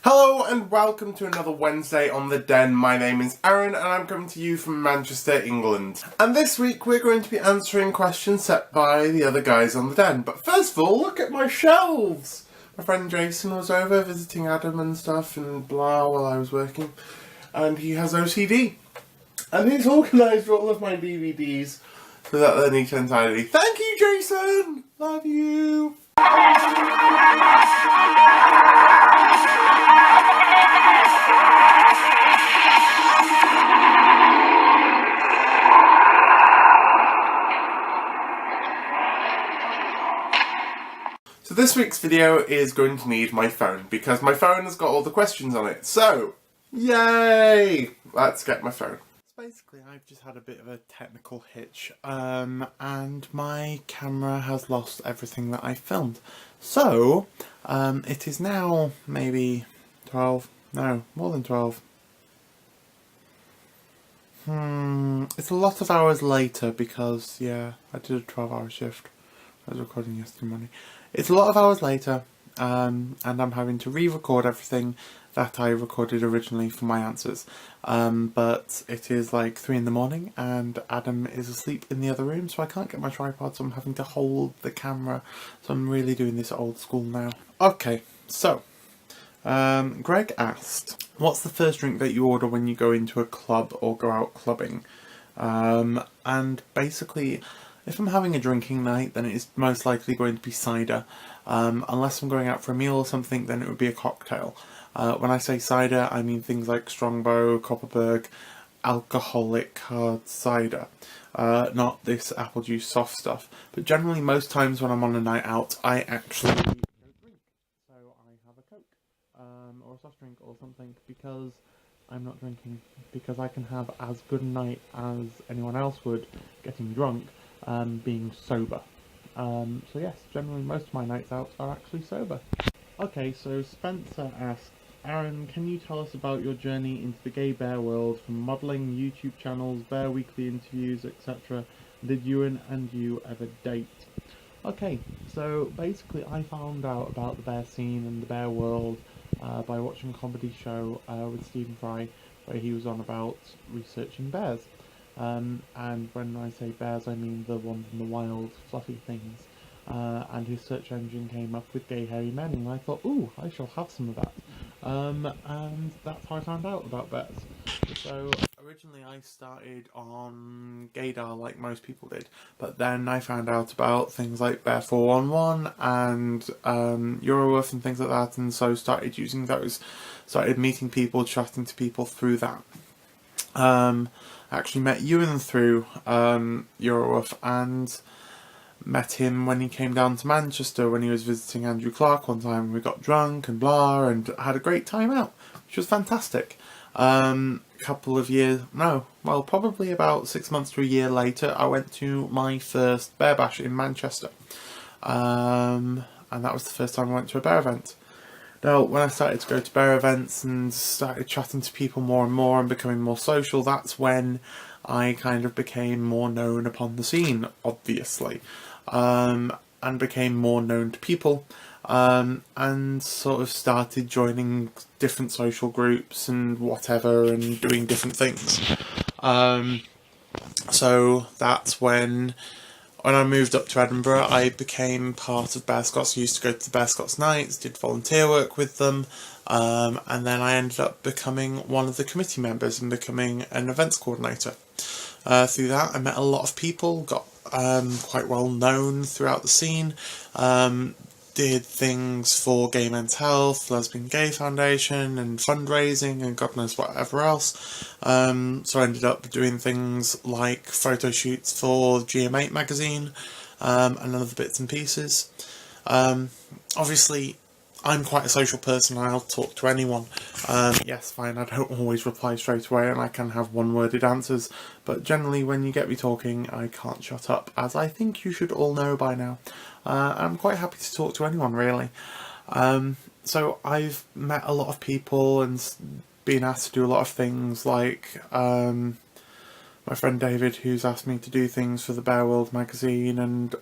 Hello and welcome to another Wednesday on The Den. My name is Aaron and I'm coming to you from Manchester, England. And this week we're going to be answering questions set by the other guys on The Den. But first of all, look at my shelves! My friend Jason was over visiting Adam and stuff and blah while I was working. And he has OCD. And he's organised all of my DVDs so that they're neat and tidy. Thank you, Jason! Love you! So this week's video is going to need my phone, because my phone has got all the questions on it. So, yay! Let's get my phone. So basically I've just had a bit of a technical hitch, and my camera has lost everything that I filmed. So, it is now maybe 12, no, more than 12. It's a lot of hours later because, yeah, I did a 12-hour shift. I was recording yesterday morning. It's a lot of hours later, and I'm having to re-record everything that I recorded originally for my answers. But it is like 3 in the morning, and Adam is asleep in the other room, so I can't get my tripod, so I'm having to hold the camera. So I'm really doing this old school now. Okay, so Greg asked, what's the first drink that you order when you go into a club or go out clubbing? And basically, if I'm having a drinking night, then it is most likely going to be cider. Unless I'm going out for a meal or something, then it would be a cocktail. When I say cider, I mean things like Strongbow, Copperberg, alcoholic hard cider. Not this apple juice soft stuff. But generally, most times when I'm on a night out, I actually don't drink. So I have a Coke, or a soft drink or something, because I'm not drinking. Because I can have as good a night as anyone else would, getting drunk, being sober. So yes, generally most of my nights out are actually sober. Okay, so Spencer asked, Aaron, can you tell us about your journey into the gay bear world, from modelling, YouTube channels, bear weekly interviews, etc. Did you and you ever date? Okay, so basically I found out about the bear scene and the bear world by watching a comedy show with Stephen Fry, where he was on about researching bears. And when I say bears, I mean the ones in the wild, fluffy things. And his search engine came up with gay hairy men, and I thought, ooh, I shall have some of that. And that's how I found out about bears. So originally I started on gaydar like most people did, but then I found out about things like Bear 411 and Euroworth and things like that, and so started using those. Started meeting people, chatting to people through that. I actually met Ewan through Euroworth, and met him when he came down to Manchester when he was visiting Andrew Clark one time. We got drunk and blah and had a great time out, which was fantastic. Couple of years, no, well, probably about 6 months to a year later, I went to my first bear bash in Manchester. And that was the first time I went to a bear event. Now, when I started to go to bear events and started chatting to people more and more and becoming more social, that's when I kind of became more known upon the scene, obviously, and became more known to people, and sort of started joining different social groups and whatever, and doing different things. So that's when I moved up to Edinburgh, I became part of Bear Scots. I used to go to the Bear Scots nights, did volunteer work with them, and then I ended up becoming one of the committee members and becoming an events coordinator. Through that, I met a lot of people, got quite well known throughout the scene, did things for Gay Men's Health, Lesbian Gay Foundation, and fundraising, and God knows whatever else. So I ended up doing things like photo shoots for GM8 magazine, and other bits and pieces. Obviously, I'm quite a social person, I'll talk to anyone. Yes, fine, I don't always reply straight away, and I can have one-worded answers, but generally when you get me talking, I can't shut up, as I think you should all know by now. I'm quite happy to talk to anyone, really. So I've met a lot of people and been asked to do a lot of things, like my friend David, who's asked me to do things for the Bear World magazine, and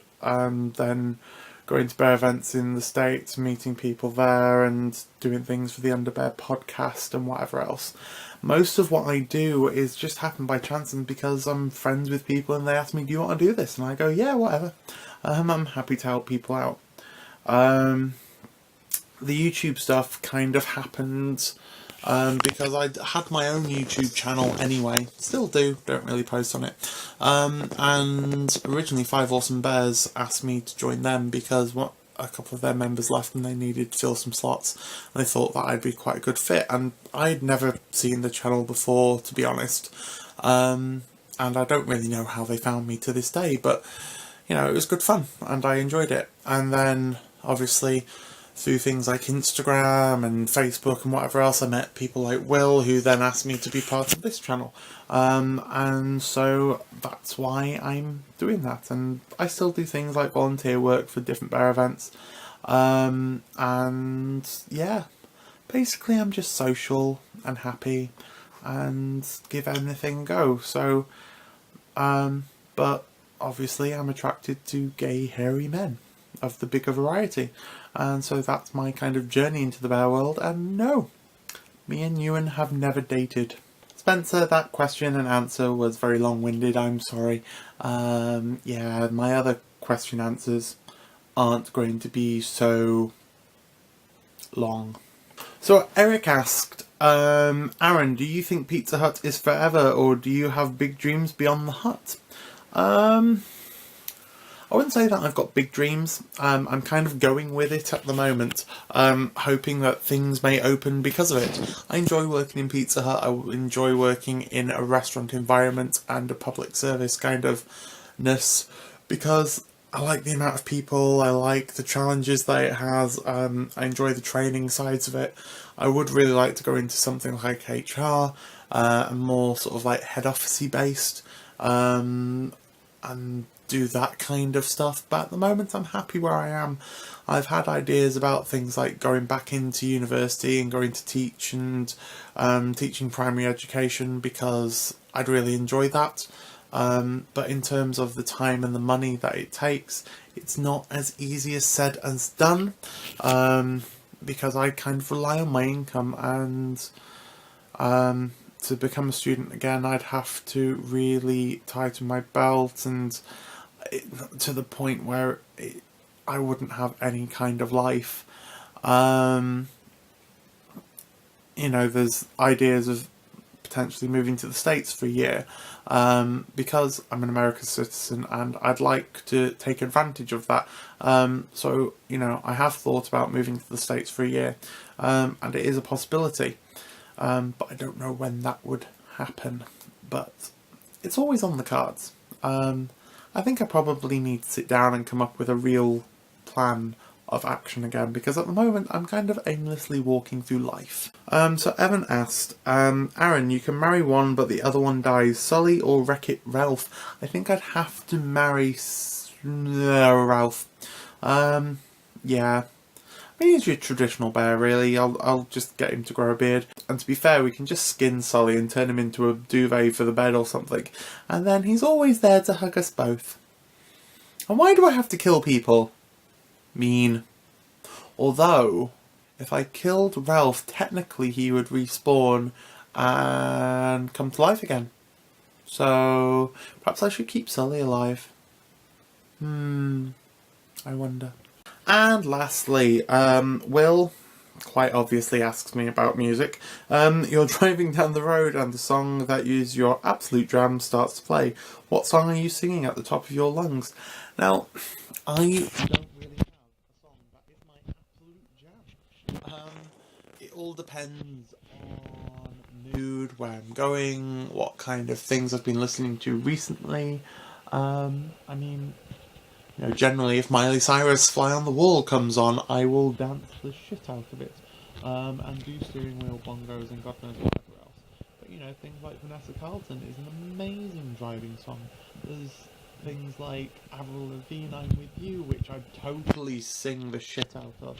then going to bear events in the States, meeting people there and doing things for the Underbear podcast and whatever else. Most of what I do is just happen by chance and because I'm friends with people and they ask me, do you want to do this? And I go, yeah, whatever. I'm happy to help people out. The YouTube stuff kind of happened because I had my own YouTube channel anyway. Still do, don't really post on it. And originally 5 Awesome Bears asked me to join them because a couple of their members left and they needed to fill some slots. And they thought that I'd be quite a good fit. And I'd never seen the channel before, to be honest. And I don't really know how they found me to this day, but you know, it was good fun and I enjoyed it. And then obviously through things like Instagram and Facebook and whatever else, I met people like Will, who then asked me to be part of this channel. And so that's why I'm doing that. And I still do things like volunteer work for different bear events. And yeah, basically I'm just social and happy and give anything a go. So, but obviously I'm attracted to gay, hairy men of the bigger variety. And so that's my kind of journey into the bear world. And no, me and Ewan have never dated. Spencer, that question and answer was very long-winded, I'm sorry. Yeah, my other question answers aren't going to be so long. So Eric asked, Aaron, do you think Pizza Hut is forever or do you have big dreams beyond the hut? I wouldn't say that I've got big dreams. I'm kind of going with it at the moment, hoping that things may open because of it. I enjoy working in Pizza Hut. I enjoy working in a restaurant environment and a public service kind of ness because I like the amount of people. I like the challenges that it has. I enjoy the training sides of it. I would really like to go into something like HR, and more sort of like head office-y based, and do that kind of stuff, but at the moment I'm happy where I am. I've had ideas about things like going back into university and going to teach and teaching primary education because I'd really enjoy that, but in terms of the time and the money that it takes, it's not as easy as said as done, because I kind of rely on my income, and to become a student again I'd have to really tighten my belt and to the point where I wouldn't have any kind of life. You know, there's ideas of potentially moving to the States for a year, because I'm an American citizen and I'd like to take advantage of that. So, you know, I have thought about moving to the States for a year, and it is a possibility, but I don't know when that would happen, but it's always on the cards. I think I probably need to sit down and come up with a real plan of action again, because at the moment I'm kind of aimlessly walking through life. So Evan asked, Aaron, you can marry one but the other one dies, Sully or Wreck-It Ralph? I think I'd have to marry Ralph. Yeah. I mean, he's your traditional bear, really. I'll just get him to grow a beard. And to be fair, we can just skin Sully and turn him into a duvet for the bed or something. And then he's always there to hug us both. And why do I have to kill people? Mean. Although, if I killed Ralph, technically he would respawn and come to life again. So, perhaps I should keep Sully alive. I wonder. And lastly, Will quite obviously asks me about music. You're driving down the road and the song that is your absolute jam starts to play. What song are you singing at the top of your lungs? Now, I don't really have a song that is my absolute jam. It all depends on mood, where I'm going, what kind of things I've been listening to recently. I mean, you know, generally if Miley Cyrus' Fly on the Wall comes on, I will dance the shit out of it, and do steering wheel bongos and God knows whatever else. But you know, things like Vanessa Carlton is an amazing driving song. There's things like Avril Lavigne, I'm With You, which I totally sing the shit out of.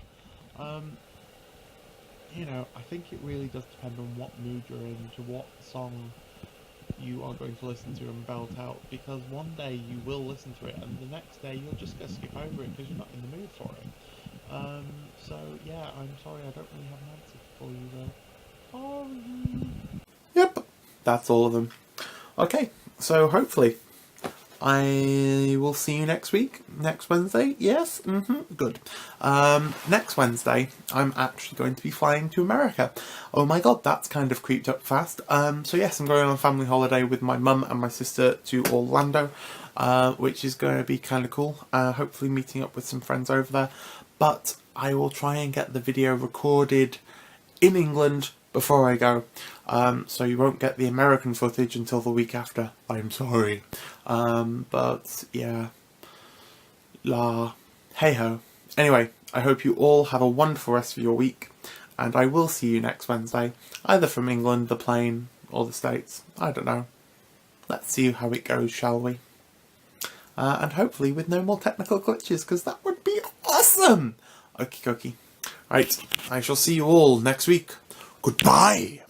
You know, I think it really does depend on what mood you're in, to what song you are going to listen to and belt out, because one day you will listen to it and the next day you're just going to skip over it because you're not in the mood for it. So yeah, I'm sorry, I don't really have an answer for you though. Sorry. Yep, that's all of them. Okay, so hopefully I will see you next week. Next Wednesday? Yes? Good. Next Wednesday, I'm actually going to be flying to America. Oh my god, that's kind of creeped up fast. So yes, I'm going on a family holiday with my mum and my sister to Orlando, which is going to be kind of cool. Hopefully meeting up with some friends over there. But I will try and get the video recorded in England before I go, so you won't get the American footage until the week after. I'm sorry, but yeah, hey ho. Anyway, I hope you all have a wonderful rest of your week, and I will see you next Wednesday, either from England, the plane, or the States. I don't know. Let's see how it goes, shall we? And hopefully with no more technical glitches, because that would be awesome! Okie dokie. Right, I shall see you all next week. Goodbye!